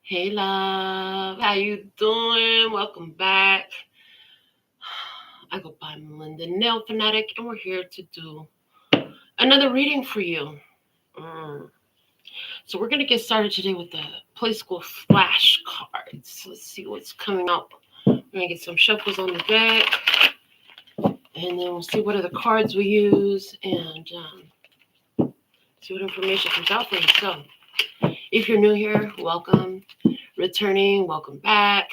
Hey love, how you doing? Welcome back. I go by Melinda NailFanatic, and we're here to do another reading for you. So we're gonna get started today with the Play School flashcards. Let's see what's coming up. We're gonna get some shuffles on the deck, and then we'll see what other cards we use, and see what information comes out for you. So, if you're new here, welcome. Returning, welcome back.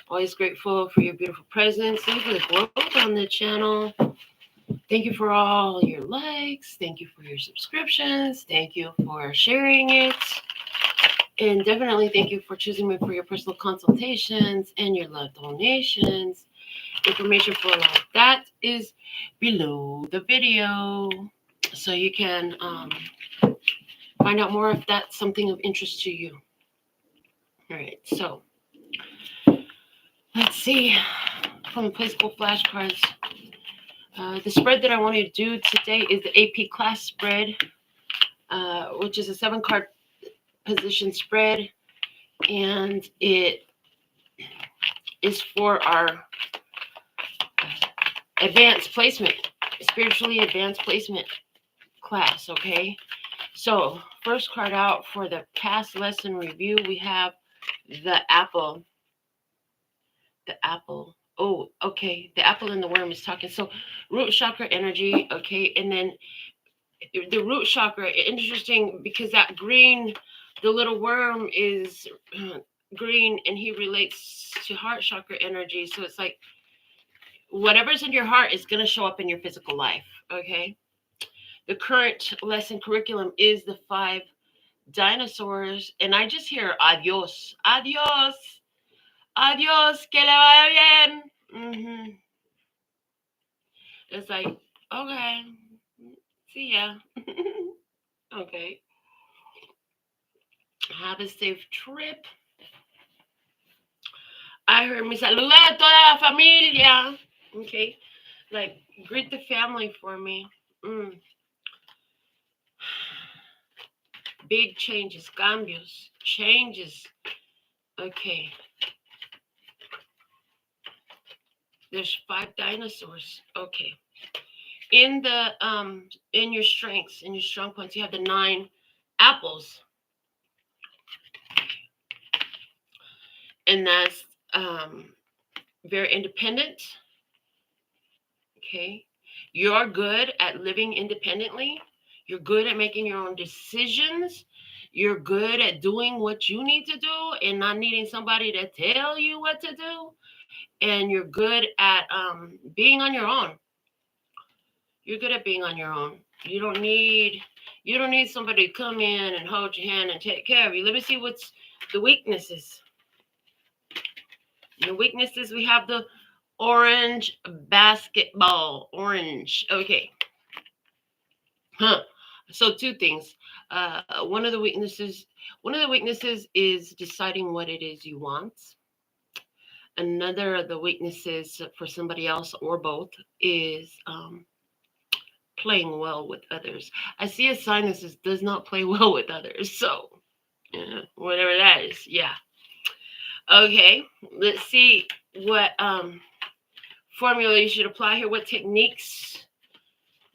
Always grateful for your beautiful presence. Thank you for the growth on the channel. Thank you for all your likes. Thank you for your subscriptions. Thank you for sharing it. And definitely thank you for choosing me for your personal consultations and your love donations. Information for all of that is below the video. So you can find out more if that's something of interest to you. All right, so let's see from the Play School flashcards. The spread that I want to do today is the AP class spread, which is a 7-card position spread, and it is for our advanced placement, spiritually advanced placement class, okay? So first card out for the past lesson review, we have the apple. The apple. Oh, okay. The apple and the worm is talking. So root chakra energy, okay? And then the root chakra, interesting because that green, the little worm is green and he relates to heart chakra energy. So it's like whatever's in your heart is going to show up in your physical life, okay? The current lesson curriculum is the 5 dinosaurs, and I just hear adios, adios, adios, que le vaya bien. Mm-hmm. It's like, okay, see ya. Okay. Have a safe trip. I heard me saluda a toda la familia. Okay. Like, greet the family for me. Big changes, cambios, changes. Okay. There's 5 dinosaurs. Okay. In the in your strengths, in your strong points, you have the 9 apples. And that's very independent. Okay. You're good at living independently. You're good at making your own decisions. You're good at doing what you need to do and not needing somebody to tell you what to do. And you're good at being on your own. You're good at being on your own. You don't need somebody to come in and hold your hand and take care of you. Let me see what's the weaknesses. The weaknesses, we have the orange basketball. Orange. Okay. So 2 things. One of the weaknesses is deciding what it is you want. Another of the weaknesses for somebody else or both is playing well with others. I see a sign that says does not play well with others. So whatever that is, yeah. Okay, let's see what formula you should apply here. What techniques?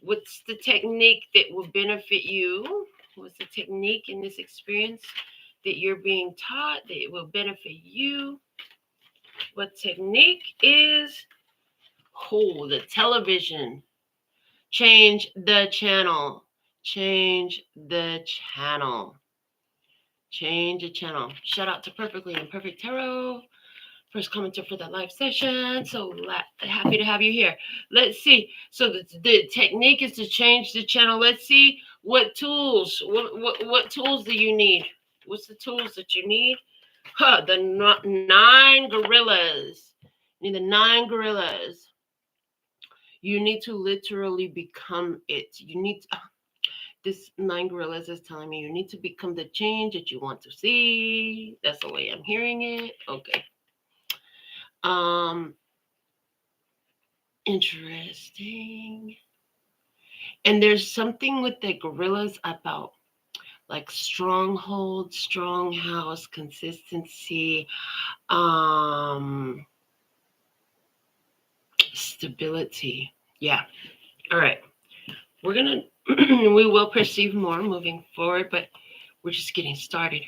What's the technique that will benefit you? What's the technique in this experience that you're being taught that it will benefit you? What technique is? Oh, the television. Change the channel. Change the channel. Change the channel. Shout out to Perfectly Imperfect Tarot. First commenter for that live session. So happy to have you here. Let's see. So the technique is to change the channel. Let's see what tools. What tools do you need? What's the tools that you need? The 9 gorillas. You need the 9 gorillas. You need to literally become it. You need to, this 9 gorillas is telling me you need to become the change that you want to see. That's the way I'm hearing it. Okay. Interesting. And there's something with the gorillas about like stronghold, strong house, consistency, stability. Yeah. All right. We're going to, we will perceive more moving forward, but we're just getting started.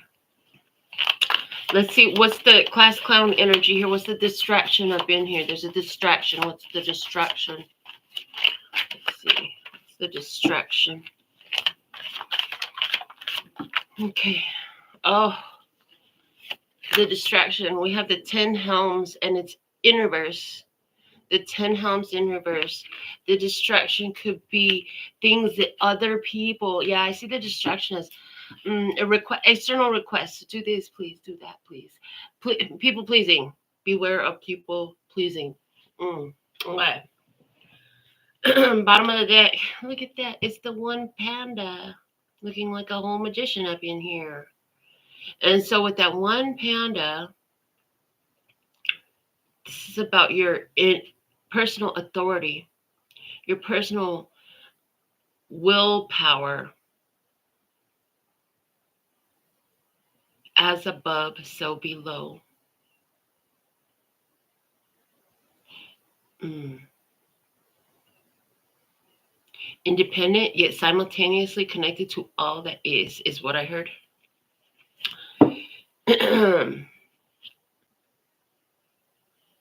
Let's see, what's the class clown energy here? What's the distraction up in here? There's a distraction. What's the distraction? Let's see. What's the distraction? Okay. Oh, the distraction. We have the 10 helms and it's in reverse. The 10 helms in reverse. The distraction could be things that other people, yeah, I see the distraction as a request, external request. Do this, please. Do that, please. People pleasing. Beware of people pleasing. Okay. Bottom of the deck. Look at that. It's the one panda looking like a whole magician up in here. And so with that one panda, this is about your personal authority, your personal willpower. As above, so below. Independent, yet simultaneously connected to all that is what I heard.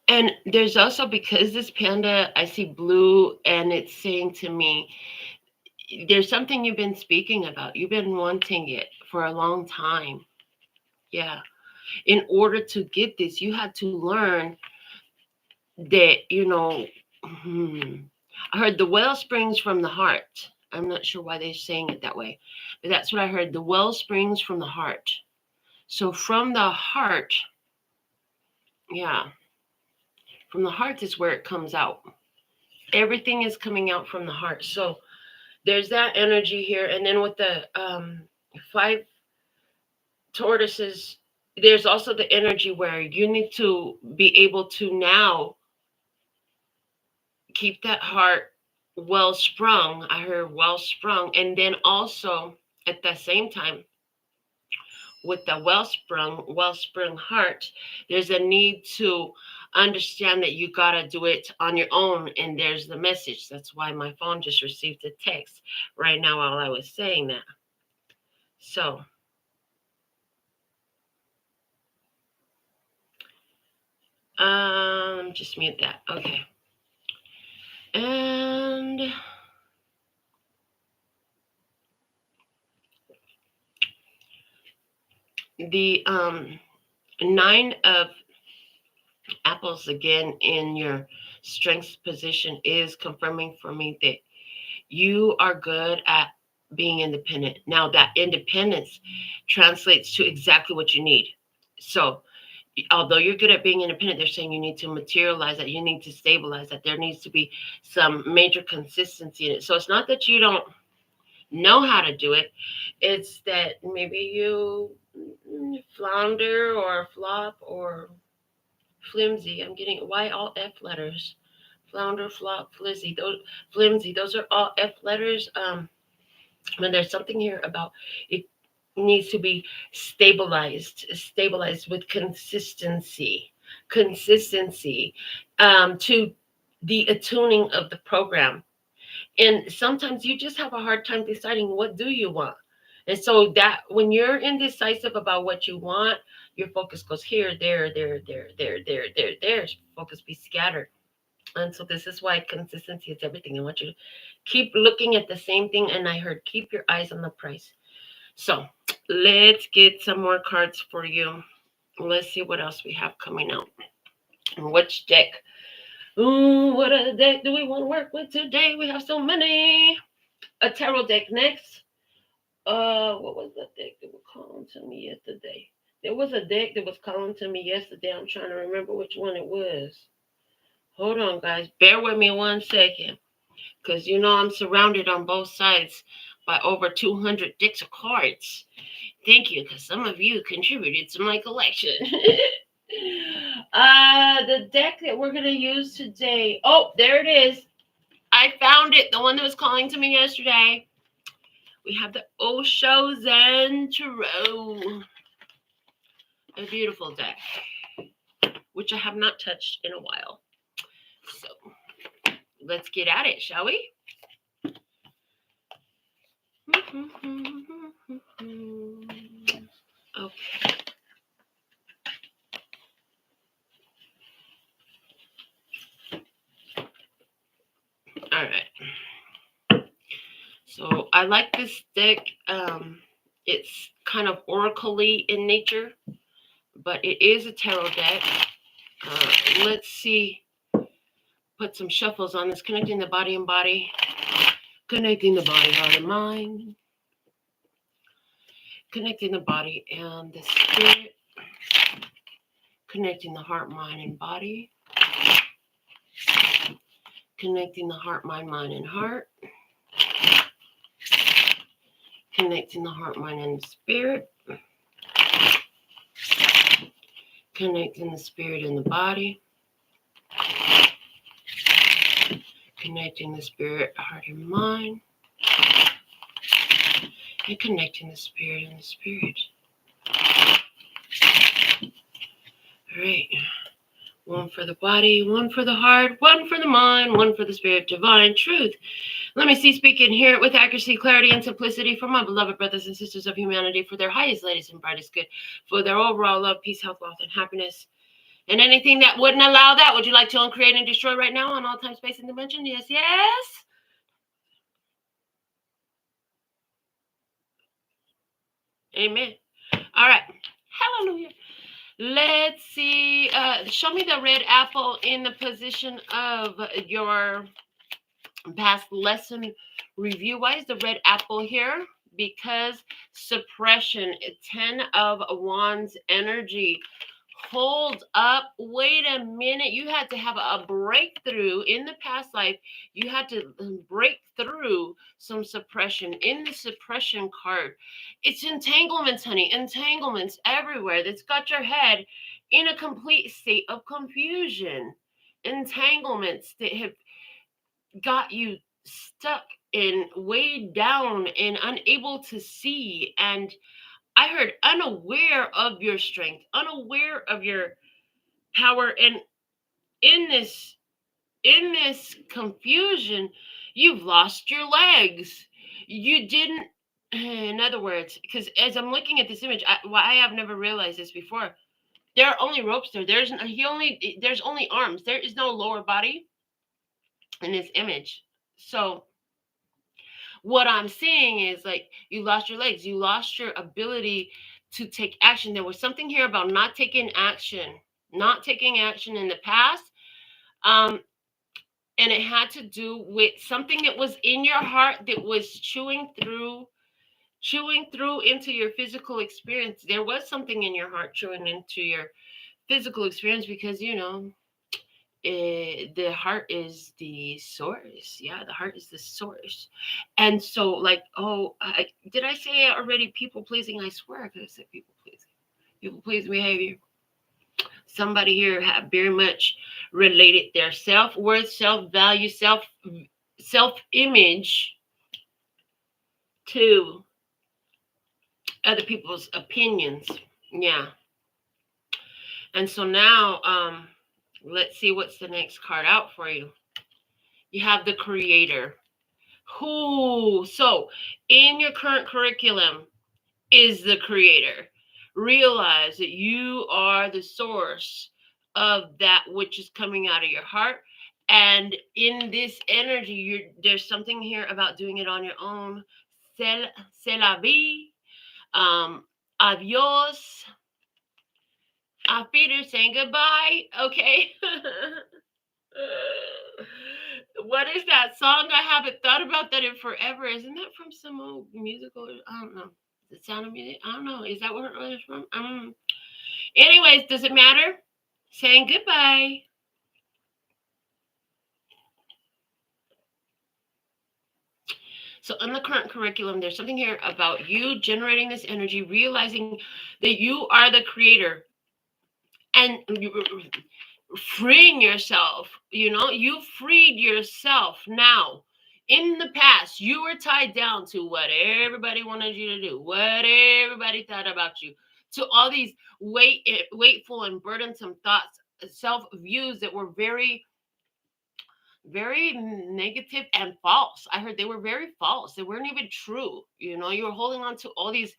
And there's also, because this panda, I see blue, and it's saying to me, there's something you've been speaking about. You've been wanting it for a long time. Yeah. In order to get this, you had to learn that, I heard the well springs from the heart. I'm not sure why they're saying it that way, but that's what I heard. The well springs from the heart. So from the heart, yeah, from the heart is where it comes out. Everything is coming out from the heart. So there's that energy here. And then with the 5 tortoises, there's also the energy where you need to be able to now keep that heart well sprung. I heard well sprung. And then also at the same time, with the wellsprung heart, there's a need to understand that you gotta do it on your own. And there's the message. That's why my phone just received a text right now while I was saying that. So just mute that. Okay. And the 9 of apples again in your strengths position is confirming for me that you are good at being independent. Now that independence translates to exactly what you need. So although you're good at being independent, they're saying you need to materialize that, you need to stabilize that, there needs to be some major consistency in it. So it's not that you don't know how to do it, it's that maybe you flounder or flop or flimsy. I'm getting why all F letters. Flounder, flop, flimsy. Those are all F letters. But there's something here about it needs to be stabilized with consistency to the attuning of the program. And sometimes you just have a hard time deciding what do you want. And so that when you're indecisive about what you want, your focus goes here, there. Focus be scattered. And so this is why consistency is everything. I want you to keep looking at the same thing. And I heard keep your eyes on the price. So let's get some more cards for you. Let's see what else we have coming out. Which deck? Ooh, what other deck do we want to work with today? We have so many. A tarot deck next. What was that deck that was calling to me yesterday? There was a deck that was calling to me yesterday. I'm trying to remember which one it was. Hold on, guys. Bear with me 1 second. Because I'm surrounded on both sides by over 200 decks of cards. Thank you, because some of you contributed to my collection. The deck that we're going to use today. Oh, there it is. I found it. The one that was calling to me yesterday. We have the Osho Zen Tarot. A beautiful deck, which I have not touched in a while. So let's get at it, shall we? Okay. All right. So I like this deck. It's kind of oracle-y in nature, but it is a tarot deck. Let's see. Put some shuffles on this, connecting the body and body, connecting the body, heart, and mind, connecting the body and the spirit, connecting the heart, mind, and body, connecting the heart, mind, and heart, connecting the heart, mind, and spirit, connecting the spirit and the body, connecting the spirit, heart, and mind, and connecting the spirit and the spirit. All right. One for the body, one for the heart, one for the mind, one for the spirit, divine truth. Let me see, speak, and hear it with accuracy, clarity, and simplicity for my beloved brothers and sisters of humanity, for their highest, latest, and brightest good, for their overall love, peace, health, wealth, and happiness. And anything that wouldn't allow that, would you like to uncreate and destroy right now on all time, space, and dimension? Yes, yes. Amen. All right. Hallelujah. Let's see. Show me the red apple in the position of your past lesson review. Why is the red apple here? Because suppression, 10 of Wands energy. Hold up. Wait a minute. You had to have a breakthrough in the past life. You had to break through some suppression. In the suppression card, it's entanglements, honey. Entanglements everywhere. That's got your head in a complete state of confusion. Entanglements that have got you stuck and weighed down and unable to see. And I heard unaware of your strength, unaware of your power. And in this confusion, you've lost your legs. You didn't, in other words, because as I'm looking at this image, I have never realized this before. There are only ropes there. There's only arms. There is no lower body in this image. So what I'm seeing is like you lost your legs, you lost your ability to take action. There was something here about not taking action in the past. And it had to do with something that was in your heart that was chewing through into your physical experience. There was something in your heart chewing into your physical experience because, the heart is the source. Yeah, the heart is the source. And so, like, did I say it already? People pleasing. I swear I could have said people pleasing. People pleasing behavior. Somebody here have very much related their self-worth, self-value, self-image to other people's opinions. Yeah. And so now, let's see what's the next card out for you. You have the creator. Who? So in your current curriculum is the creator. Realize that you are the source of that which is coming out of your heart. And in this energy, there's something here about doing it on your own. C'est la vie. Adios. Auf Wiedersehen, saying goodbye. Okay. What is that song? I haven't thought about that in forever. Isn't that from some old musical? I don't know. The Sound of Music? I don't know. Is that where it was from? Anyways, does it matter? Saying goodbye. So in the current curriculum, there's something here about you generating this energy, realizing that you are the creator and freeing yourself. You freed yourself now in the past, you were tied down to what everybody wanted you to do, what everybody thought about you, to all these weightful and burdensome thoughts, self-views that were very, very negative and false. I heard they were very false. They weren't even true. You know, you were holding on to all these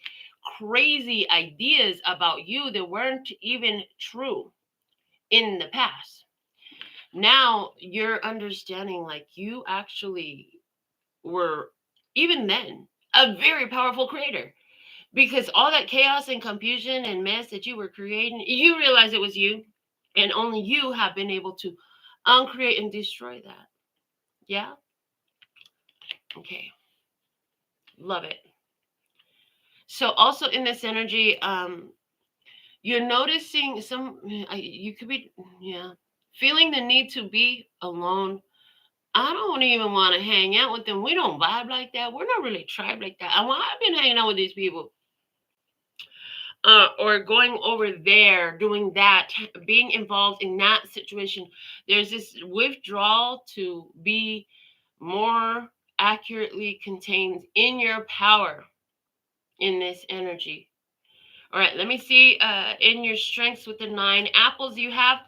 crazy ideas about you that weren't even true in the past. Now you're understanding, like, you actually were, even then, a very powerful creator, because all that chaos and confusion and mess that you were creating, you realize it was you, and only you have been able to uncreate and destroy that. Yeah. Okay. Love it. So also in this energy, you're noticing you could be, feeling the need to be alone. I don't even want to hang out with them. We don't vibe like that. We're not really tribe like that. I've been hanging out with these people. Or going over there, doing that, being involved in that situation. There's this withdrawal to be more accurately contained in your power in this energy. All right, let me see in your strengths with the 9 apples you have.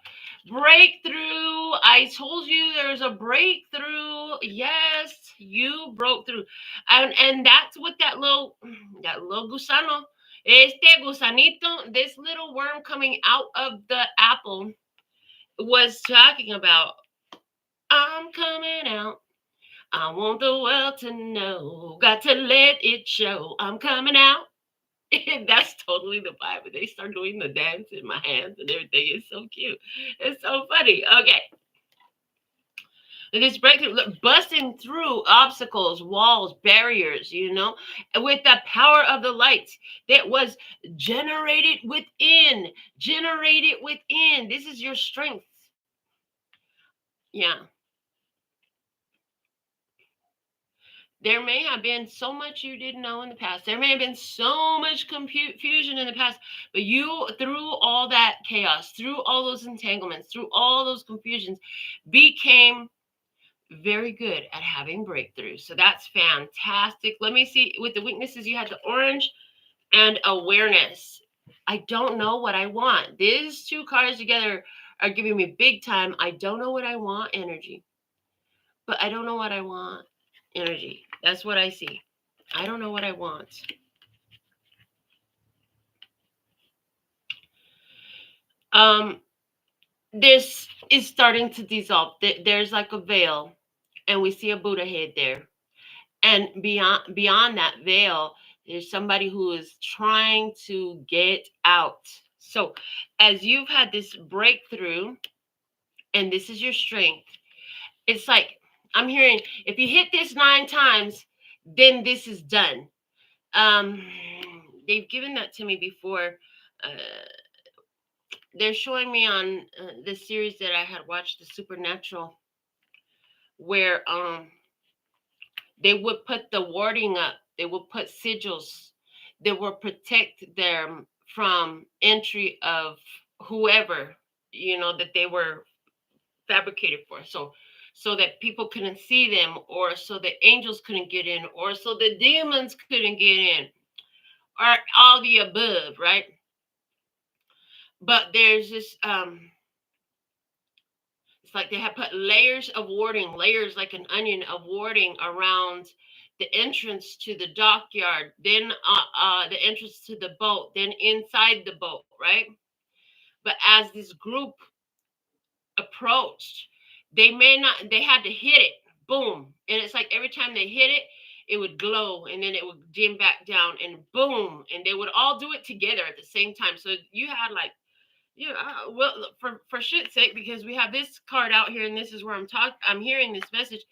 Breakthrough. I told you there's a breakthrough. Yes, you broke through. And that's what that little gusano, gusanito, this little worm coming out of the apple was talking about. I'm coming out. I want the world to know. Got to let it show. I'm coming out. That's totally the vibe. They start doing the dance in my hands and everything. It's so cute. It's so funny. Okay. This breakthrough, busting through obstacles, walls, barriers, with the power of the light that was generated within. Generated within. This is your strength. Yeah. There may have been so much you didn't know in the past. There may have been so much confusion in the past, but you, through all that chaos, through all those entanglements, through all those confusions, became very good at having breakthroughs. So that's fantastic. Let me see. With the weaknesses, you had the orange and awareness. I don't know what I want. These 2 cards together are giving me big time. I don't know what I want energy. But I don't know what I want energy. That's what I see. I don't know what I want. This is starting to dissolve. There's like a veil, and we see a Buddha head there. And beyond that veil, there's somebody who is trying to get out. So as you've had this breakthrough, and this is your strength, it's like I'm hearing, if you hit this 9 times, then this is done. They've given that to me before. They're showing me on the series that I had watched, The Supernatural, where they would put the warding up. They would put sigils that would protect them from entry of whoever, that they were fabricated for. So that people couldn't see them, or so that angels couldn't get in, or so the demons couldn't get in, or all the above, right? But there's this it's like they have put layers of warding, layers like an onion of warding around the entrance to the dockyard, then the entrance to the boat, then inside the boat, right? But as this group approached, they had to hit it, boom. And it's like every time they hit it, it would glow, and then it would dim back down, and boom. And they would all do it together at the same time. So you had like, well, for shit's sake, because we have this card out here, and this is where I'm hearing this message.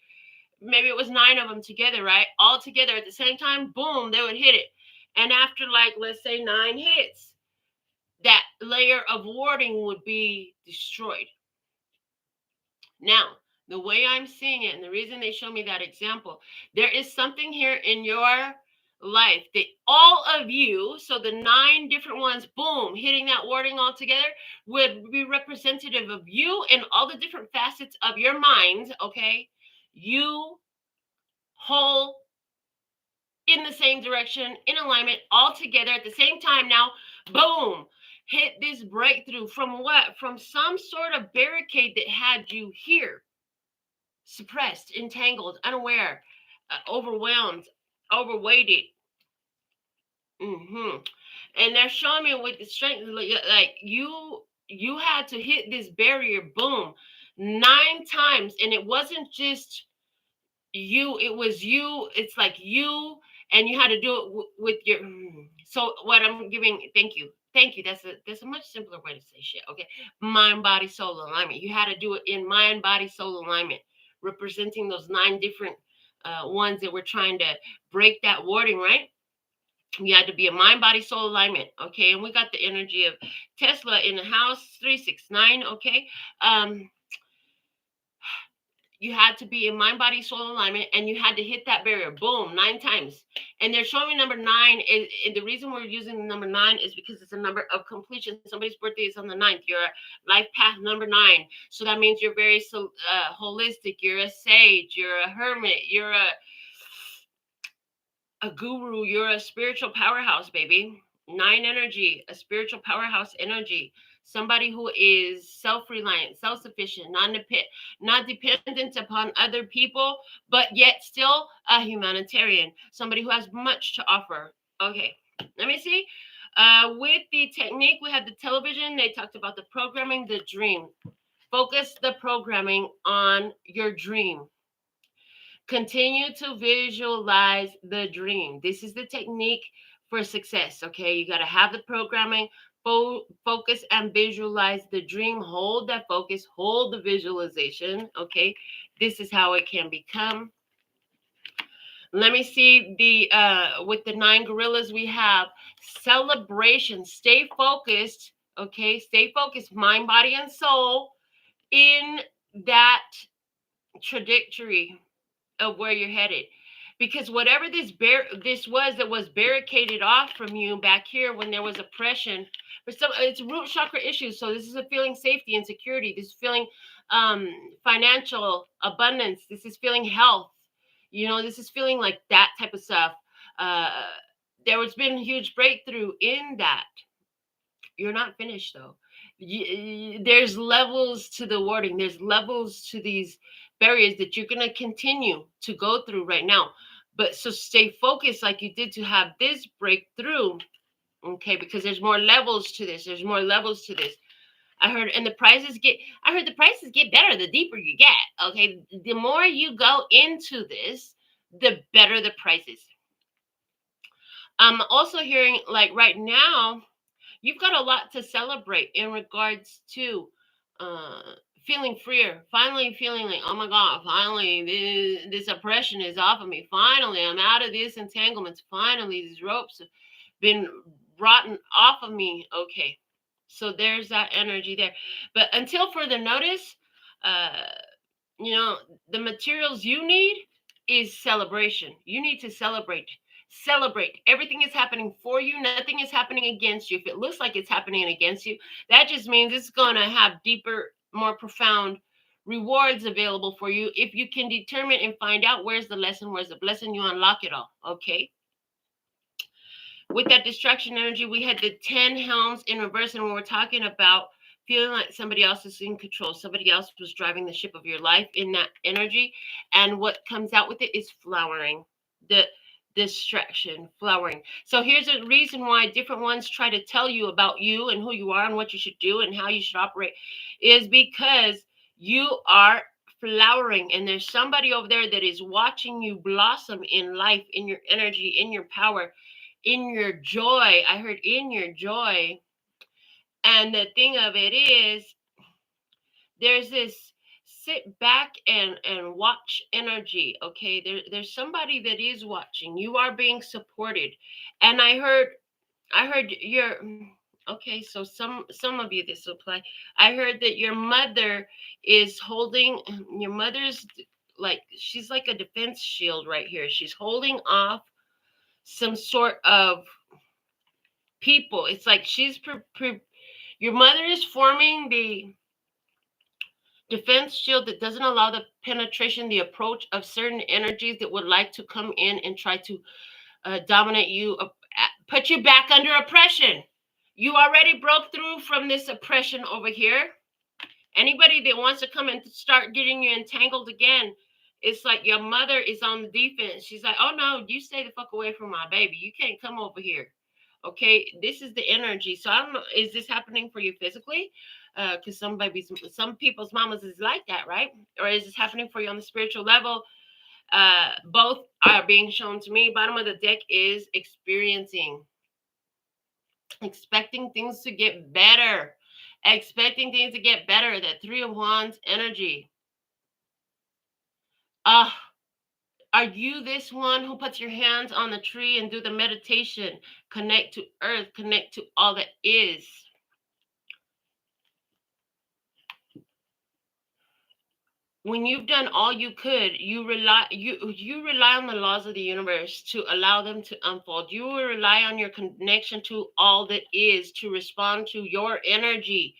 Maybe it was 9 of them together, right? All together at the same time, boom, they would hit it. And after, like, let's say 9 hits, that layer of warding would be destroyed. Now, the way I'm seeing it, and the reason they show me that example, there is something here in your life that all of you, so the 9 different ones, boom, hitting that wording all together, would be representative of you and all the different facets of your mind. Okay, you whole, in the same direction, in alignment, all together at the same time. Now, boom, hit this breakthrough from what? From some sort of barricade that had you here, suppressed, entangled, unaware, overwhelmed, overweighted. And they're showing me with the strength, like you had to hit this barrier, boom, 9 times, and it wasn't just you, it was you. It's like you, and you had to do it with your. So what I'm giving, thank you. That's a much simpler way to say shit. Okay, mind, body, soul alignment. You had to do it in mind, body, soul alignment, representing those 9 different ones that we're trying to break that warding, right? You had to be a mind, body, soul alignment. Okay, and we got the energy of Tesla in the house 369. Okay, you had to be in mind, body, soul alignment, and you had to hit that barrier, boom, 9 times. And they're showing me number 9. And the reason we're using the number 9 is because it's a number of completion. Somebody's birthday is on the 9th. You're life path number 9. So that means you're very holistic. You're a sage. You're a hermit. You're a guru. You're a spiritual powerhouse, baby. 9 energy, a spiritual powerhouse energy. Somebody who is self-reliant, self-sufficient, not dependent upon other people, but yet still a humanitarian. Somebody who has much to offer. Okay, let me see. With the technique, we had the television. They talked about the programming, the dream. Focus the programming on your dream. Continue to visualize the dream. This is the technique for success. Okay, you got to have the programming, focus and visualize the dream. Hold that focus, hold the visualization. Okay, this is how it can become. Let me see the with the 9 gorillas we have celebration. Stay focused. Okay, stay focused, mind, body, and soul in that trajectory of where you're headed, because whatever this was that was barricaded off from you back here when there was oppression, for some it's root chakra issues. So this is a feeling safety and security. This is feeling financial abundance. This is feeling health. This is feeling like that type of stuff. uh there has been a huge breakthrough in that. You're not finished though. There's levels to the wording. There's levels to these barriers that you're going to continue to go through right now. But so stay focused like you did to have this breakthrough. Okay, because there's more levels to this. There's more levels to this. I heard the prices get better the deeper you get. Okay, the more you go into this, the better the prices. I'm also hearing like right now you've got a lot to celebrate in regards to uh, feeling freer. Finally feeling like, oh my God, finally this oppression is off of me. Finally, I'm out of this entanglements. Finally, these ropes have been rotten off of me. Okay, so there's that energy there. But until further notice, uh, the materials you need is celebration. You need to celebrate. Everything is happening for you. Nothing is happening against you. If it looks like it's happening against you, that just means it's going to have deeper, more profound rewards available for you. If you can determine and find out where's the lesson, where's the blessing, you unlock it all. Okay. With that distraction energy, we had the 10 helms in reverse, and when we're talking about feeling like somebody else is in control, somebody else was driving the ship of your life in that energy, and what comes out with it is flowering. The distraction, flowering. So here's a reason why different ones try to tell you about you and who you are and what you should do and how you should operate, is because you are flowering, and there's somebody over there that is watching you blossom in life, in your energy, in your power, in your joy. I heard in your joy. And the thing of it is, there's this sit back and watch energy. Okay, there's somebody that is watching. You are being supported. And I heard your okay, so some of you this will apply. I heard that your mother is holding, your mother's like, she's like a defense shield right here. She's holding off some sort of people. It's like she's your mother is forming the defense shield that doesn't allow the penetration, the approach of certain energies that would like to come in and try to dominate you, put you back under oppression. You already broke through from this oppression over here. Anybody that wants to come and start getting you entangled again, it's like your mother is on the defense. She's like, oh no, you stay the fuck away from my baby. You can't come over here. Okay, this is the energy. So I don't know, is this happening for you physically? Because some people's mamas is like that, right? Or is this happening for you on the spiritual level? Both are being shown to me. Bottom of the deck is expecting things to get better. Expecting things to get better. That Three of Wands energy. Are you this one who puts your hands on the tree and do the meditation? Connect to earth, connect to all that is. When you've done all you could, you rely on the laws of the universe to allow them to unfold. You will rely on your connection to all that is to respond to your energy.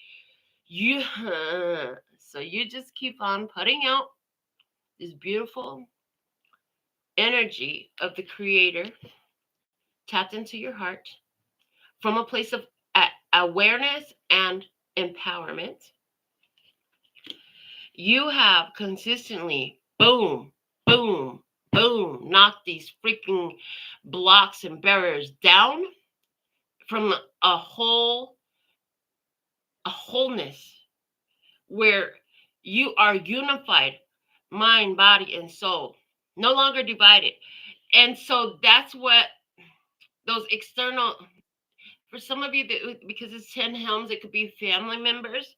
So you just keep on putting out this beautiful energy of the creator tapped into your heart from a place of awareness and empowerment. You have consistently, boom, boom, boom, knocked these freaking blocks and barriers down from a wholeness where you are unified, mind, body, and soul, no longer divided. And so that's what those external, for some of you, because it's 10 helms, it could be family members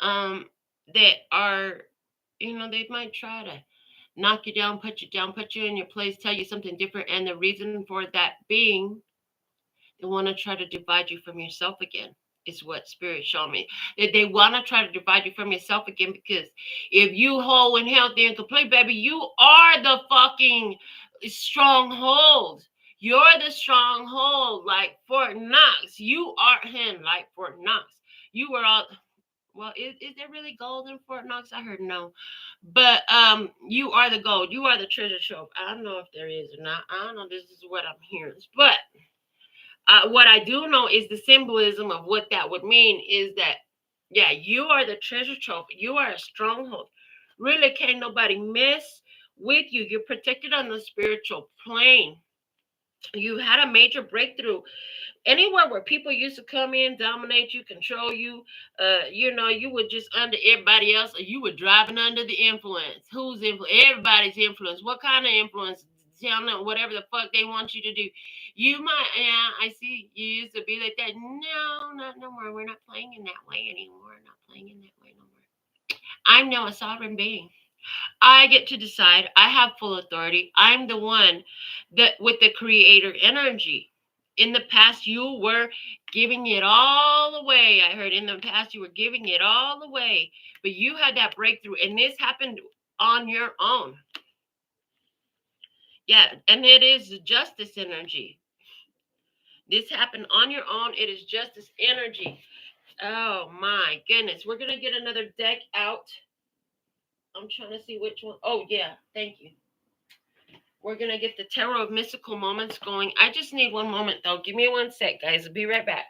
that are, they might try to knock you down, put you in your place, tell you something different. And the reason for that being, they want to try to divide you from yourself again, is what Spirit showed me. They want to try to divide you from yourself again, because if you whole and healthy and complete, baby, you are the fucking stronghold. You're the stronghold, like Fort Knox. You are him, like Fort Knox. You were all... Well, is there really gold in Fort Knox? I heard no. But you are the gold. You are the treasure trove. I don't know if there is or not. I don't know. This is what I'm hearing. But what I do know is the symbolism of what that would mean is that, yeah, you are the treasure trove. You are a stronghold. Really can't nobody mess with you. You're protected on the spiritual plane. You had a major breakthrough. Anywhere where people used to come in, dominate you, control you, you were just under everybody else, or you were driving under the influence. Whose influence? Everybody's influence. What kind of influence? Tell them whatever the fuck they want you to do. You might, yeah, I see you used to be like that. No, not no more. We're not playing in that way anymore. Not playing in that way no more. I'm now a sovereign being. I get to decide. I have full authority. I'm the one that with the creator energy. In the past, you were giving it all away. I heard in the past you were giving it all away, but you had that breakthrough, and this happened on your own. Yeah, and it is justice energy. This happened on your own. It is justice energy. Oh my goodness. We're going to get another deck out. I'm trying to see which one. Oh, yeah. Thank you. We're going to get the Tarot of Mystical Moments going. I just need one moment, though. Give me 1 sec, guys. I'll be right back.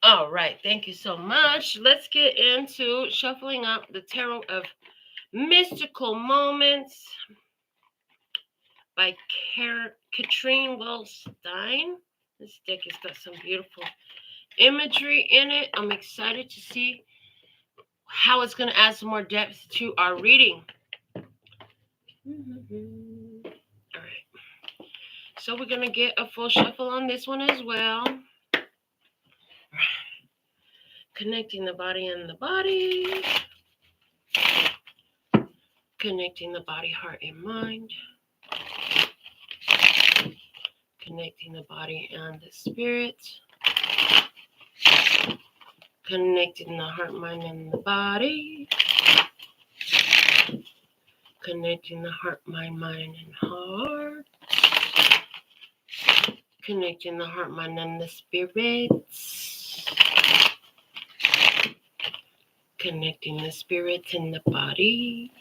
All right. Thank you so much. Let's get into shuffling up the Tarot of Mystical Moments by Katrine Wellstein. This deck has got some beautiful imagery in it. I'm excited to see how it's going to add some more depth to our reading. All right. So we're going to get a full shuffle on this one as well. Connecting the body and the body. Connecting the body, heart, and mind. Connecting the body and the spirit. Connecting the heart, mind, and the body. Connecting the heart, mind, and heart. Connecting the heart, mind, and the spirits. Connecting the spirits and the body.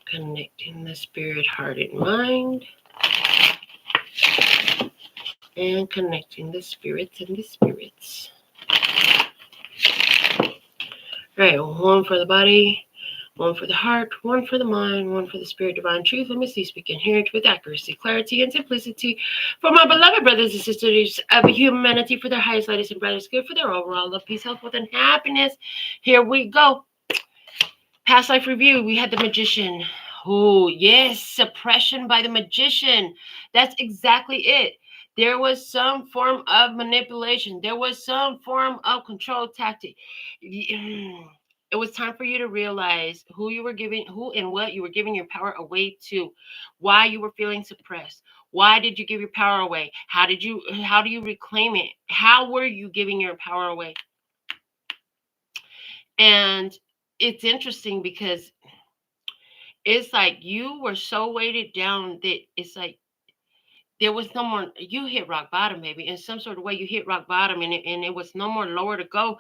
Connecting the spirit, heart, and mind. And connecting the spirits and the spirits. All right, one for the body, one for the heart, one for the mind, one for the spirit, divine truth. Let me see, speak inherent with accuracy, clarity, and simplicity for my beloved brothers and sisters of humanity, for their highest, latest, and brightest good, for their overall love, peace, health, wealth, and happiness. Here we go. Past life review. We had the magician. Oh, yes, suppression by the magician. That's exactly it. There was some form of manipulation. There was some form of control tactic. It was time for you to realize who and what you were giving your power away to, why you were feeling suppressed. Why did you give your power away? How do you reclaim it? How were you giving your power away? And it's interesting because it's like you were so weighted down that it's like there was no more. You hit rock bottom, baby. In some sort of way, you hit rock bottom, and it was no more lower to go.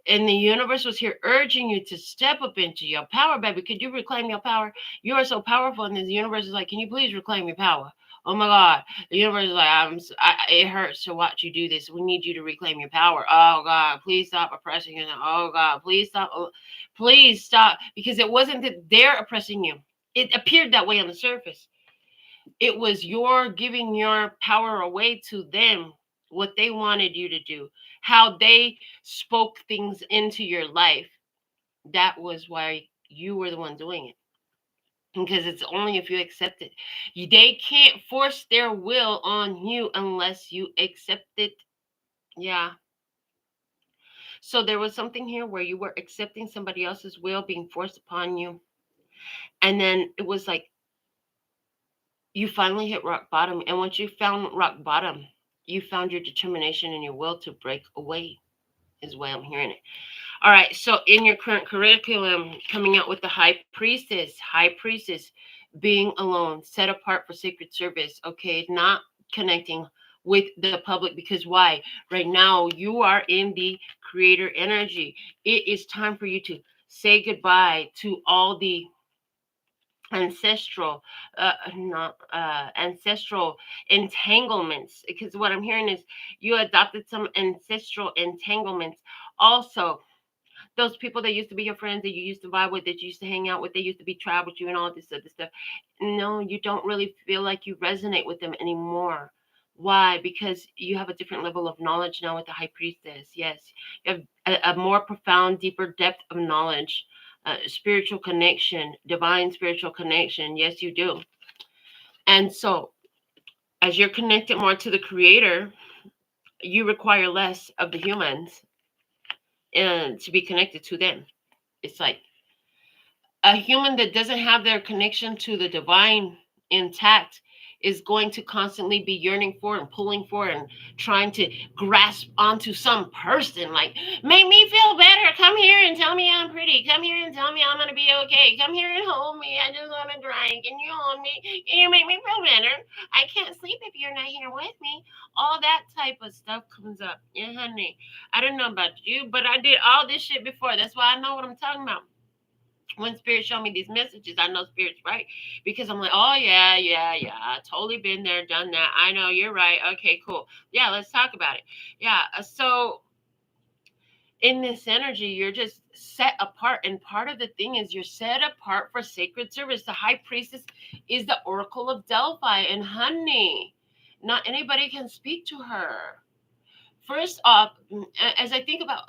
And the universe was here urging you to step up into your power, baby. Could you reclaim your power? You are so powerful, and the universe is like, can you please reclaim your power? Oh my God, the universe is like, it hurts to watch you do this. We need you to reclaim your power. Oh God, please stop oppressing you. Oh God, please stop. Please stop, because it wasn't that they're oppressing you. It appeared that way on the surface. It was your giving your power away to them, what they wanted you to do, how they spoke things into your life. That was why you were the one doing it. Because it's only if you accept it. They can't force their will on you unless you accept it. Yeah. So there was something here where you were accepting somebody else's will being forced upon you. And then it was like you finally hit rock bottom. And once you found rock bottom, you found your determination and your will to break away, is the way I'm hearing it. All right. So in your current curriculum, coming out with the high priestess, being alone, set apart for sacred service. Okay. Not connecting with the public, because why? Right now you are in the creator energy. It is time for you to say goodbye to all the ancestral ancestral entanglements, because what I'm hearing is you adopted some ancestral entanglements. Also, those people that used to be your friends, that you used to vibe with, that you used to hang out with, they used to be tribe with you and all this other stuff, no, you don't really feel like you resonate with them anymore. Why? Because you have a different level of knowledge now with the high priestess. Yes, you have a more profound, deeper depth of knowledge, spiritual connection, divine spiritual connection. Yes, you do. And so, as you're connected more to the creator, you require less of the humans and to be connected to them. It's like a human that doesn't have their connection to the divine intact is going to constantly be yearning for and pulling for and trying to grasp onto some person, like, make me feel better, come here and tell me I'm pretty, come here and tell me I'm going to be okay, come here and hold me, I just want to drink, can you hold me, can you make me feel better, I can't sleep if you're not here with me. All that type of stuff comes up. Yeah, honey, I don't know about you, but I did all this shit before. That's why I know what I'm talking about. When spirit show me these messages, I know spirit's right, because I'm like, oh yeah, I totally been there, done that. I know you're right. Okay, cool. Yeah, let's talk about it. Yeah. So in this energy, you're just set apart, and part of the thing is you're set apart for sacred service. The high priestess is the oracle of Delphi, and honey, not anybody can speak to her. First off, as I think about,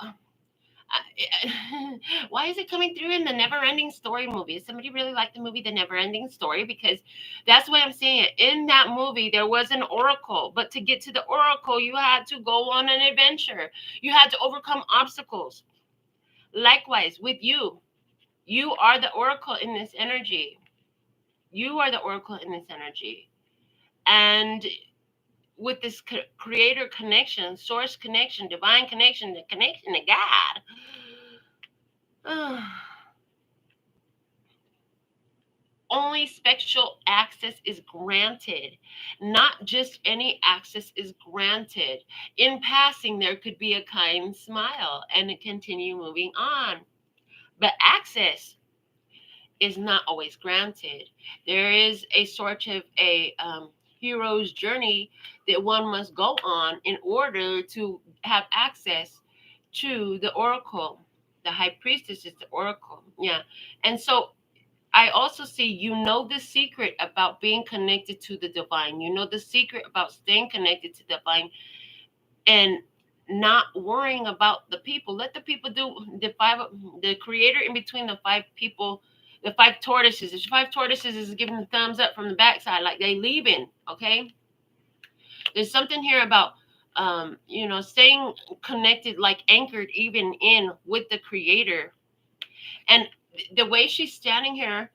Why is it coming through in the Never Ending Story movie? Does somebody really like the movie The Never Ending Story? Because that's why I'm saying it. In that movie, there was an oracle, but to get to the oracle, you had to go on an adventure. You had to overcome obstacles. Likewise, with you, you are the oracle in this energy. You are the oracle in this energy. And with this creator connection, source connection, divine connection, the connection to God, only special access is granted. Not just any access is granted. In passing, there could be a kind smile and continue moving on. But access is not always granted. There is a sort of a hero's journey that one must go on in order to have access to the oracle. The high priestess is the oracle. Yeah. And so I also see, you know, the secret about being connected to the divine. You know the secret about staying connected to the divine and not worrying about the people. Let the people do the creator in between the five people, the five tortoises. The five tortoises is giving the thumbs up from the backside, like they leaving. Okay. There's something here about staying connected, like anchored even in with the creator. And the way she's standing here,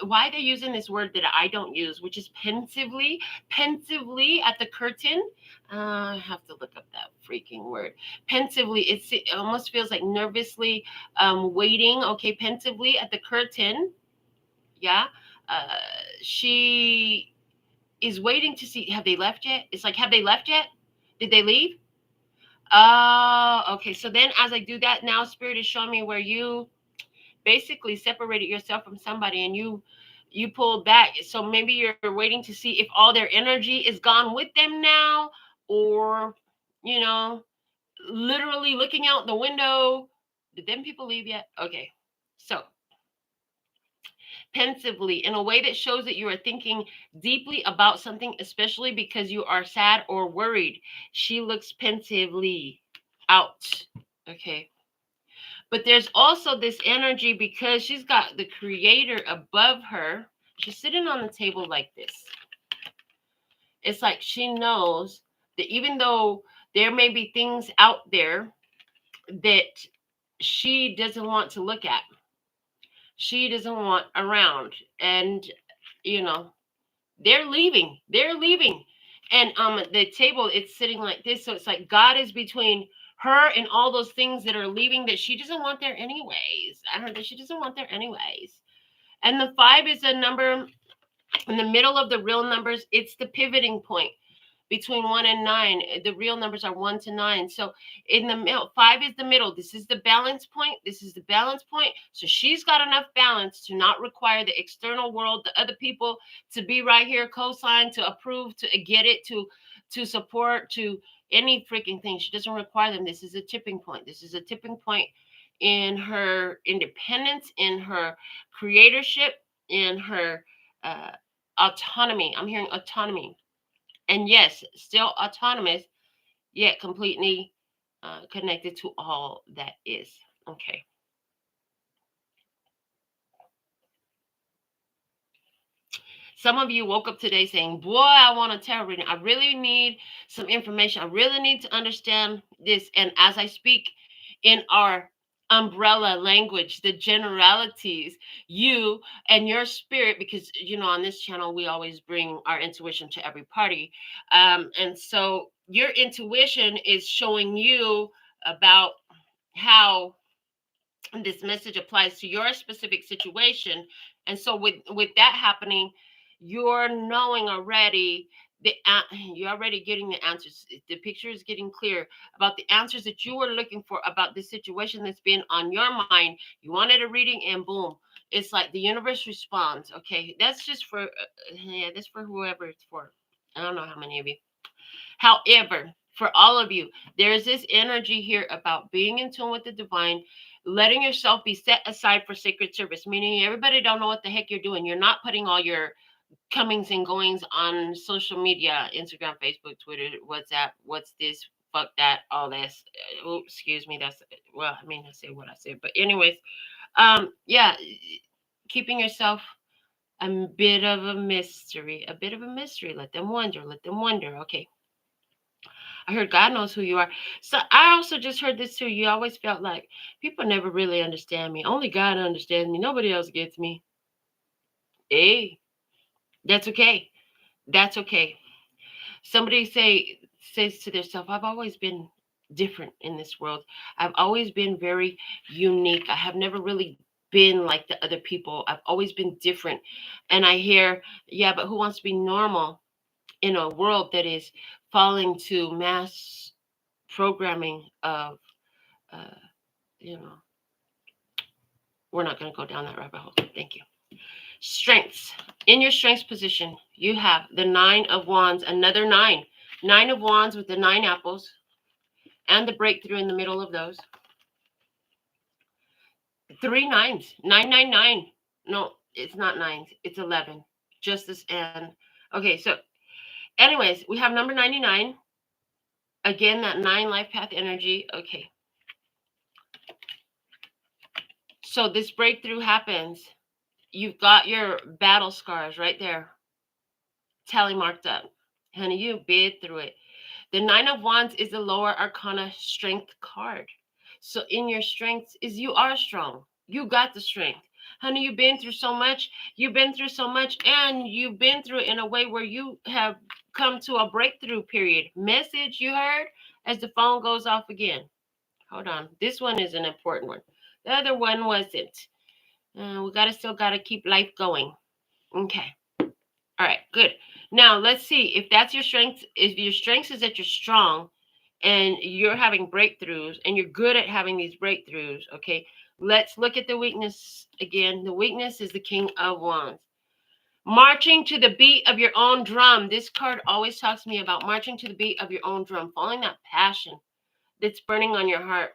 why they're using this word that I don't use, which is pensively at the curtain. I have to look up that freaking word. Pensively, it almost feels like nervously waiting. Okay, pensively at the curtain. Yeah. She is waiting to see, have they left yet? It's like, have they left yet? Did they leave? Oh, okay. So then as I do that, now Spirit is showing me where you basically separated yourself from somebody and you pulled back. So maybe you're waiting to see if all their energy is gone with them now, or literally looking out the window. Did them people leave yet? Okay. So pensively, in a way that shows that you are thinking deeply about something, especially because you are sad or worried. She looks pensively out. Okay. But there's also this energy because she's got the creator above her. She's sitting on the table like this. It's like she knows that even though there may be things out there that she doesn't want to look at, she doesn't want around, and they're leaving. And the table, it's sitting like this, so it's like God is between her and all those things that are leaving that she doesn't want there anyways. I heard that she doesn't want there anyways. And the 5 is a number in the middle of the real numbers. It's the pivoting point between 1 and 9. The real numbers are 1 to 9. So in the middle, 5 is the middle. This is the balance point. So she's got enough balance to not require the external world, the other people, to be right here, co-sign, to approve, to get it, to support, to any freaking thing. She doesn't require them. This is a tipping point. In her independence, in her creatorship, in her autonomy. I'm hearing autonomy. And yes, still autonomous, yet completely connected to all that is. Okay. Some of you woke up today saying, boy, I want a tarot reading. I really need some information. I really need to understand this. And as I speak in our umbrella language, the generalities, you and your spirit, because, on this channel, we always bring our intuition to every party. And so your intuition is showing you about how this message applies to your specific situation. And so with that happening, you're knowing already you're already getting the answers. The picture is getting clear about the answers that you were looking for about the situation that's been on your mind. You wanted a reading, and boom, it's like the universe responds. Okay, that's just for that's for whoever it's for. I don't know how many of you. However, for all of you, there's this energy here about being in tune with the divine, letting yourself be set aside for sacred service, meaning everybody don't know what the heck you're doing. You're not putting all your comings and goings on social media, Instagram, Facebook, Twitter, WhatsApp, what's this, fuck that, all this. Oh, excuse me, that's well, I mean, I say what I say, but anyways, yeah, keeping yourself a bit of a mystery, a bit of a mystery. Let them wonder, let them wonder. Okay. I heard God knows who you are. So I also just heard this too. You always felt like people never really understand me. Only God understands me. Nobody else gets me. Hey, that's okay. That's okay. Somebody says to themselves, I've always been different in this world. I've always been very unique. I have never really been like the other people. I've always been different. And I hear, yeah, but who wants to be normal in a world that is falling to mass programming of, uh, you know, we're not going to go down that rabbit hole. Thank you. Strengths. In your strengths position, you have the 9 of Wands, another 9. 9 of Wands with the 9 apples and the breakthrough in the middle of those. 3 nines. 999. No, it's not 9s. It's 11. Justice and... Okay, so anyways, we have number 99. Again, that 9 life path energy. Okay. So this breakthrough happens. You've got your battle scars right there. Tally marked up. Honey, you bid through it. The 9 of Wands is the lower arcana strength card. So in your strengths is you are strong. You got the strength. Honey, you've been through so much. You've been through so much, and you've been through it in a way where you have come to a breakthrough period. Message you heard as the phone goes off again. Hold on. This one is an important one. The other one wasn't. We still got to keep life going. Okay. All right, good. Now let's see if that's your strength. If your strength is that you're strong and you're having breakthroughs and you're good at having these breakthroughs, okay, let's look at the weakness again. The weakness is the King of Wands. Marching to the beat of your own drum. This card always talks to me about marching to the beat of your own drum, following that passion that's burning on your heart.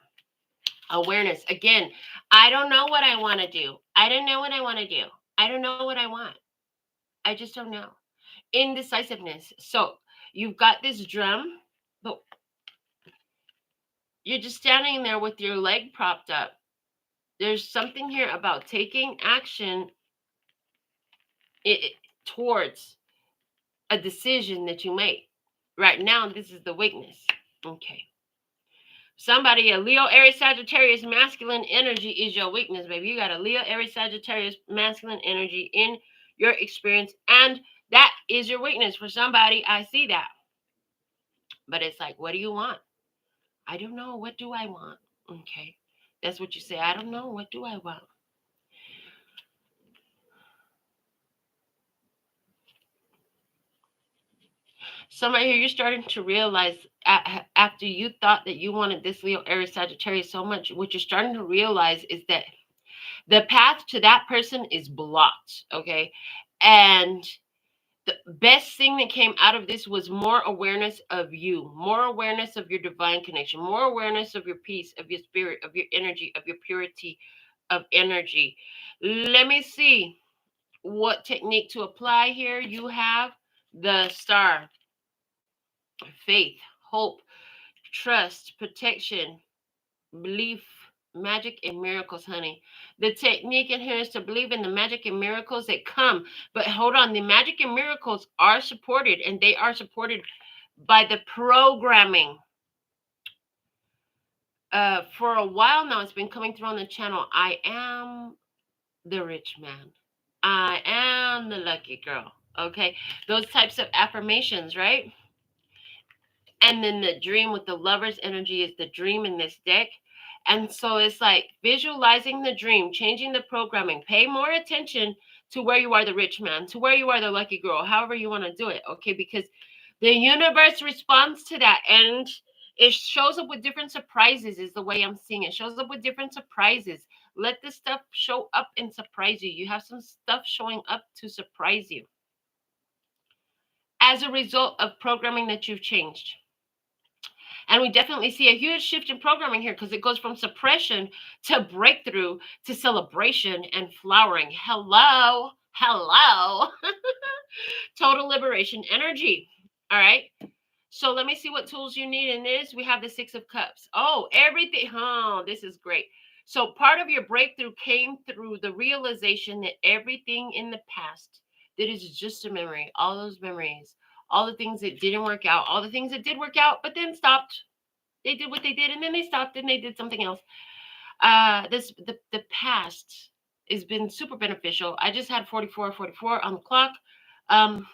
Awareness. Again, I don't know what I want to do. I don't know what I want to do. I don't know what I want. I just don't know. Indecisiveness. So you've got this drum, but you're just standing there with your leg propped up. There's something here about taking action towards a decision that you make. Right now, this is the weakness. Okay. Somebody, a Leo, Aries, Sagittarius, masculine energy is your weakness, baby. You got a Leo, Aries, Sagittarius, masculine energy in your experience, and that is your weakness. For somebody, I see that. But it's like, what do you want? I don't know. What do I want? Okay. That's what you say. I don't know. What do I want? So right here, you're starting to realize after you thought that you wanted this Leo, Aries, Sagittarius so much, what you're starting to realize is that the path to that person is blocked. Okay. And the best thing that came out of this was more awareness of you, more awareness of your divine connection, more awareness of your peace, of your spirit, of your energy, of your purity of energy. Let me see what technique to apply here. You have the star, faith, hope, trust, protection, belief, magic, and miracles, honey. The technique in here is to believe in the magic and miracles that come. But hold on, the magic and miracles are supported, and they are supported by the programming. For a while now, it's been coming through on the channel. I am the rich man. I am the lucky girl. Okay. Those types of affirmations, right? And then the dream with the lover's energy is the dream in this deck. And so it's like visualizing the dream, changing the programming. Pay more attention to where you are the rich man, to where you are the lucky girl, however you want to do it. Okay. Because the universe responds to that. And it shows up with different surprises is the way I'm seeing it. It shows up with different surprises. Let this stuff show up and surprise you. You have some stuff showing up to surprise you as a result of programming that you've changed. And we definitely see a huge shift in programming here because it goes from suppression to breakthrough to celebration and flowering. Hello. Hello. Total liberation energy. All right. So let me see what tools you need in this. We have the Six of Cups. Oh, everything. Oh, this is great. So part of your breakthrough came through the realization that everything in the past that is just a memory, all those memories, all the things that didn't work out, all the things that did work out, but then stopped. They did what they did, and then they stopped and they did something else. The past has been super beneficial. I just had 44 on the clock. Um,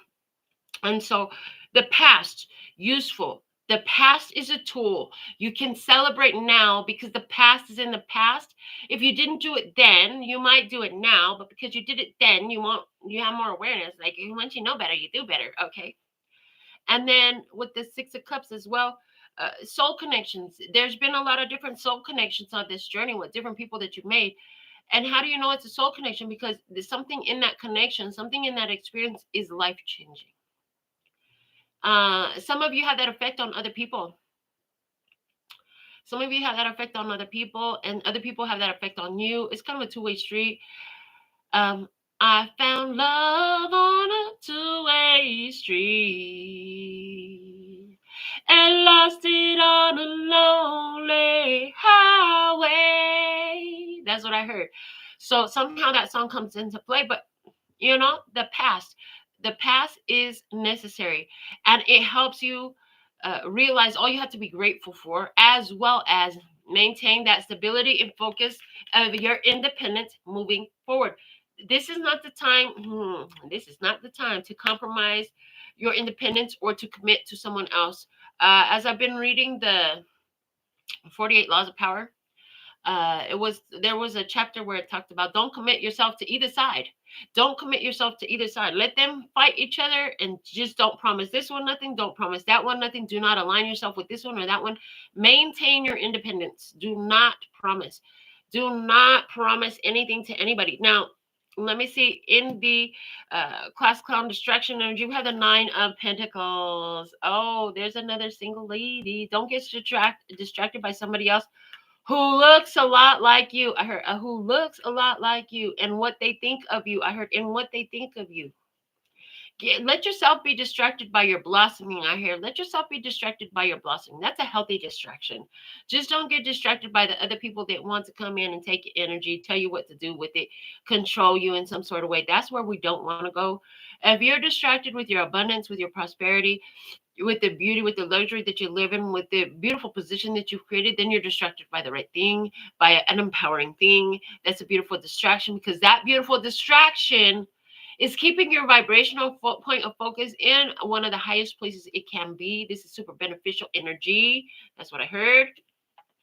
and so the past, useful. The past is a tool. You can celebrate now because the past is in the past. If you didn't do it then, you might do it now, but because you did it then, you have more awareness. Like once you know better, you do better. Okay. And then with the Six of Cups as well, soul connections. There's been a lot of different soul connections on this journey with different people that you've made. And how do you know it's a soul connection? Because there's something in that connection, something in that experience is life changing. Some of you have that effect on other people. Some of you have that effect on other people, and other people have that effect on you. It's kind of a two-way street. I found love on a two-way street and lost it on a lonely highway. That's what I heard. So somehow that song comes into play, but the past is necessary, and it helps you realize all you have to be grateful for, as well as maintain that stability and focus of your independence moving forward. This is not the time. This is not the time to compromise your independence or to commit to someone else. As I've been reading the 48 Laws of Power, there was a chapter where it talked about don't commit yourself to either side. Don't commit yourself to either side. Let them fight each other, and just don't promise this one nothing. Don't promise that one nothing. Do not align yourself with this one or that one. Maintain your independence. Do not promise. Do not promise anything to anybody. Now, let me see. In the class clown distraction energy, we have the Nine of Pentacles. Oh, there's another single lady. Don't get distracted by somebody else who looks a lot like you. I heard who looks a lot like you, and what they think of you. I heard and what they think of you. Let yourself be distracted by your blossoming. I hear let yourself be distracted by your blossoming. That's a healthy distraction. Just don't get distracted by the other people that want to come in and take your energy, tell you what to do with it, control you in some sort of way. That's where we don't want to go. If you're distracted with your abundance, with your prosperity, with the beauty, with the luxury that you live in, with the beautiful position that you've created, then you're distracted by the right thing, by an empowering thing. That's a beautiful distraction, because that beautiful distraction is keeping your vibrational point of focus in one of the highest places it can be. This is super beneficial energy. That's what I heard.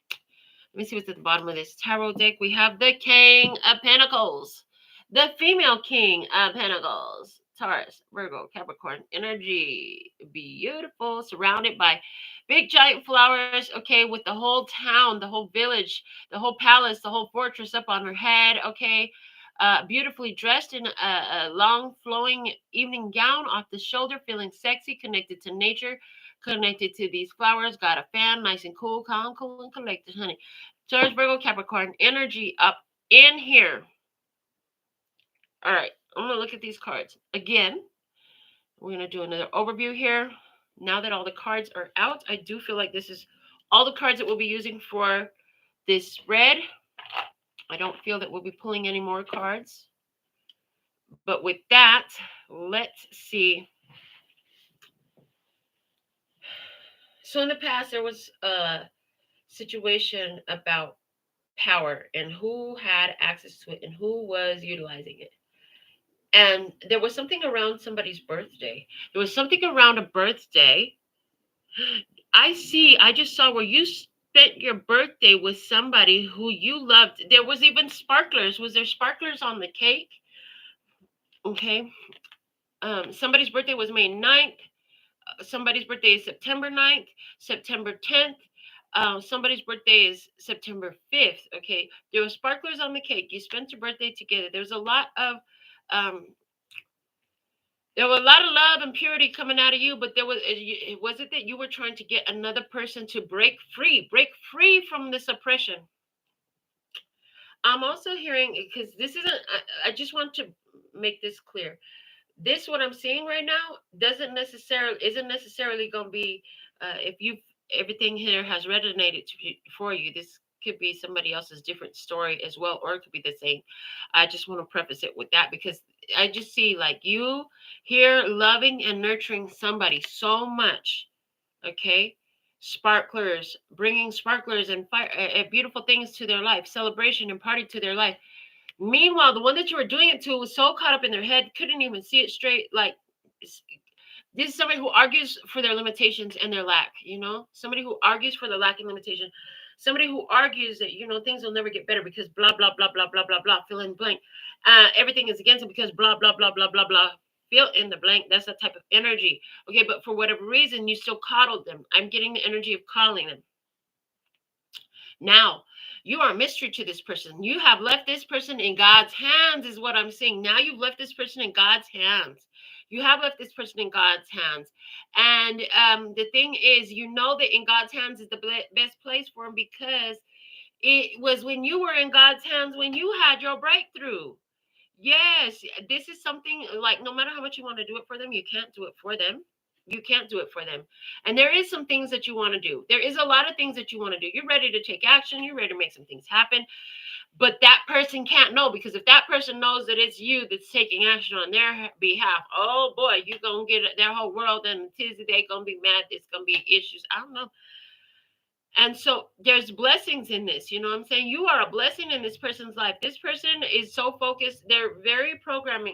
Let me see what's at the bottom of this tarot deck. We have the King of Pentacles, the female King of Pentacles, Taurus, Virgo, Capricorn energy. Beautiful, surrounded by big giant flowers, okay, with the whole town, the whole village, the whole palace, the whole fortress up on her head, okay. Beautifully dressed in a long flowing evening gown off the shoulder, feeling sexy, connected to nature, connected to these flowers. Got a fan, nice and cool, calm, cool, and collected, honey. Taurus, Virgo, Capricorn energy up in here. All right, I'm going to look at these cards again. We're going to do another overview here. Now that all the cards are out, I do feel like this is all the cards that we'll be using for this spread. I don't feel that we'll be pulling any more cards. But with that, let's see. So in the past, there was a situation about power and who had access to it and who was utilizing it. And there was something around somebody's birthday. There was something around a birthday. I just saw where you spent your birthday with somebody who you loved. There was even sparklers. Was there sparklers on the cake? Okay. Somebody's birthday was May 9th. Somebody's birthday is September 9th, September 10th. Somebody's birthday is September 5th. Okay. There were sparklers on the cake. You spent your birthday together. There's a lot of there was a lot of love and purity coming out of you, but was it that you were trying to get another person to break free from this oppression? I'm also hearing, because this isn't, I just want to make this clear. This, what I'm seeing right now, isn't necessarily going to be If everything here has resonated for you, this could be somebody else's different story as well, or it could be the same. I just want to preface it with that because I just see like you here loving and nurturing somebody so much. Okay, sparklers, bringing sparklers and fire, beautiful things to their life, celebration and party to their life. Meanwhile, the one that you were doing it to was so caught up in their head, couldn't even see it straight. Like, this is somebody who argues for their limitations and their lack, somebody who argues for the lack and limitation, somebody who argues that, things will never get better because blah, blah, blah, blah, blah, blah, blah, fill in blank. Everything is against them because blah, blah, blah, blah, blah, blah, fill in the blank. That's that type of energy. Okay, but for whatever reason, you still coddled them. I'm getting the energy of coddling them. Now, you are a mystery to this person. You have left this person in God's hands, is what I'm saying. Now you've left this person in God's hands. You have left this person in God's hands. And the thing is, that in God's hands is the best place for him because it was when you were in God's hands when you had your breakthrough. Yes, this is something like no matter how much you want to do it for them, you can't do it for them. You can't do it for them. And there is some things that you want to do. There is a lot of things that you want to do. You're ready to take action. You're ready to make some things happen. But that person can't know because if that person knows that it's you that's taking action on their behalf, oh boy, you're going to get their whole world and tizzy, they're going to be mad. There's going to be issues. I don't know. And so there's blessings in this. You know what I'm saying? You are a blessing in this person's life. This person is so focused. They're a very programmed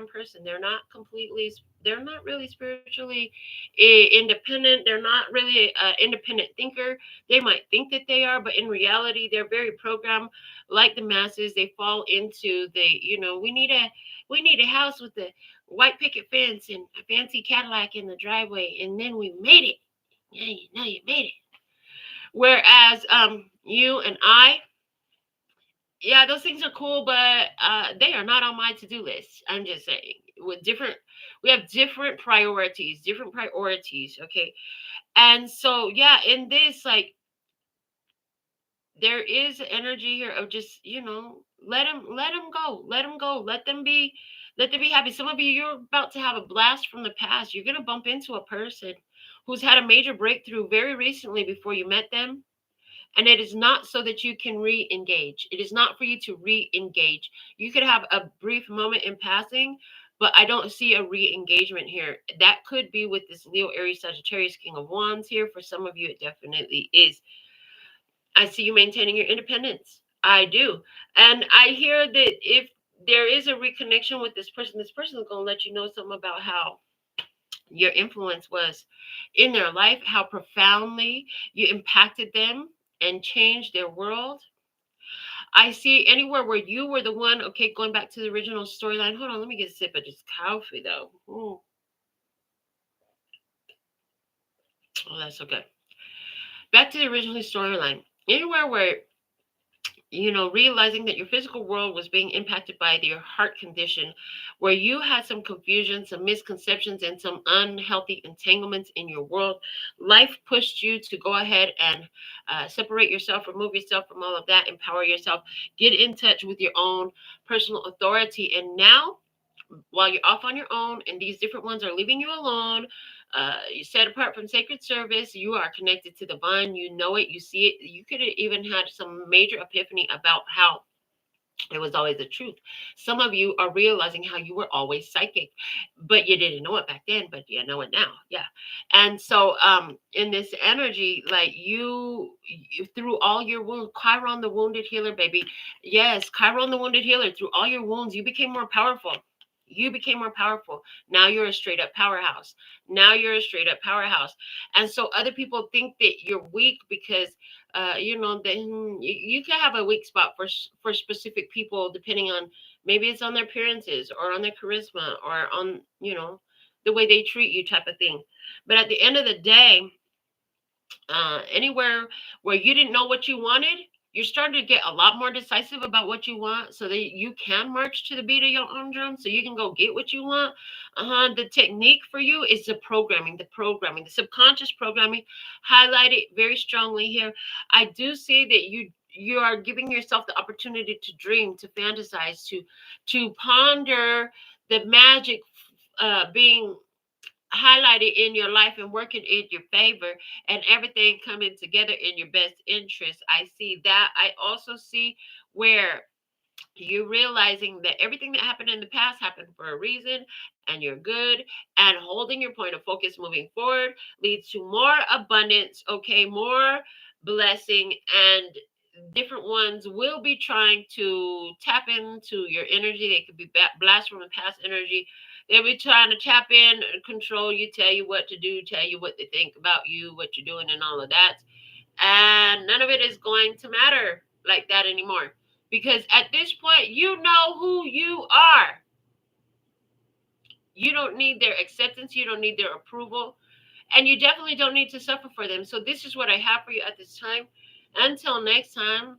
person. They're not really spiritually independent. They're not really an independent thinker. They might think that they are, but in reality, they're very programmed like the masses. They fall into we need a house with a white picket fence and a fancy Cadillac in the driveway. And then we made it. Yeah, you made it. Whereas you and I, yeah, those things are cool, but they are not on my to-do list. I'm just saying, we have different priorities, okay? And so, yeah, in this, like, there is energy here of just, let them go, let them be happy. Some of you, you're about to have a blast from the past. You're going to bump into a person who's had a major breakthrough very recently before you met them. And it is not so that you can re-engage. It is not for you to re-engage. You could have a brief moment in passing, but I don't see a re-engagement here. That could be with this Leo, Aries, Sagittarius, King of Wands here. For some of you, it definitely is. I see you maintaining your independence. I do. And I hear that if there is a reconnection with this person is going to let you know something about how your influence was in their life, how profoundly you impacted them and changed their world. I see anywhere where you were the one, okay, going back to the original storyline. Hold on, let me get a sip of this coffee, though. Ooh. Oh, that's so good. Back to the original storyline. Anywhere where, realizing that your physical world was being impacted by your heart condition, where you had some confusion, some misconceptions, and some unhealthy entanglements in your world, life pushed you to go ahead and separate yourself, remove yourself from all of that, empower yourself, get in touch with your own personal authority. And now, while you're off on your own and these different ones are leaving you alone, you set apart from sacred service, you are connected to the divine, you know it, you see it. You could have even had some major epiphany about how it was always the truth. Some of you are realizing how you were always psychic, but you didn't know it back then, but you know it now. Yeah. And so in this energy, like you through all your wounds, Chiron the wounded healer, baby. Yes, Chiron the wounded healer, through all your wounds, you became more powerful. You became more powerful. Now you're a straight up powerhouse. And so other people think that you're weak because then you can have a weak spot for specific people, depending on, maybe it's on their appearances or on their charisma or on, the way they treat you, type of thing. But at the end of the day, anywhere where you didn't know what you wanted, you're starting to get a lot more decisive about what you want so that you can march to the beat of your own drum, so you can go get what you want. The technique for you is the subconscious programming, highlighted very strongly here. I do see that you are giving yourself the opportunity to dream, to fantasize, to ponder the magic being highlighted in your life and working in your favor, and everything coming together in your best interest. I see that. I also see where you're realizing that everything that happened in the past happened for a reason, and you're good, and holding your point of focus moving forward leads to more abundance, okay, more blessing, and different ones will be trying to tap into your energy. They could be blast from the past energy. They'll be trying to tap in, control you, tell you what to do, tell you what they think about you, what you're doing, and all of that. And none of it is going to matter like that anymore. Because at this point, you know who you are. You don't need their acceptance. You don't need their approval. And you definitely don't need to suffer for them. So, this is what I have for you at this time. Until next time,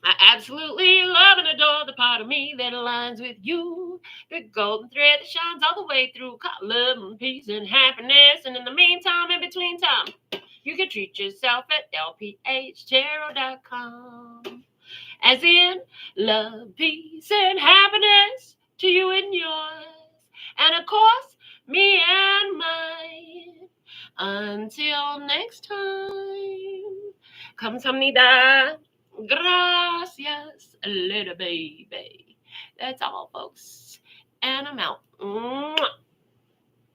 I absolutely love and adore the part of me that aligns with you. The golden thread that shines all the way through. Call love and peace and happiness. And in the meantime, in between time, you can treat yourself at LPHtarot.com. As in, love, peace, and happiness to you and yours. And of course, me and mine. Until next time, 감사합니다. Gracias, little baby. That's all, folks. And I'm out. Mwah.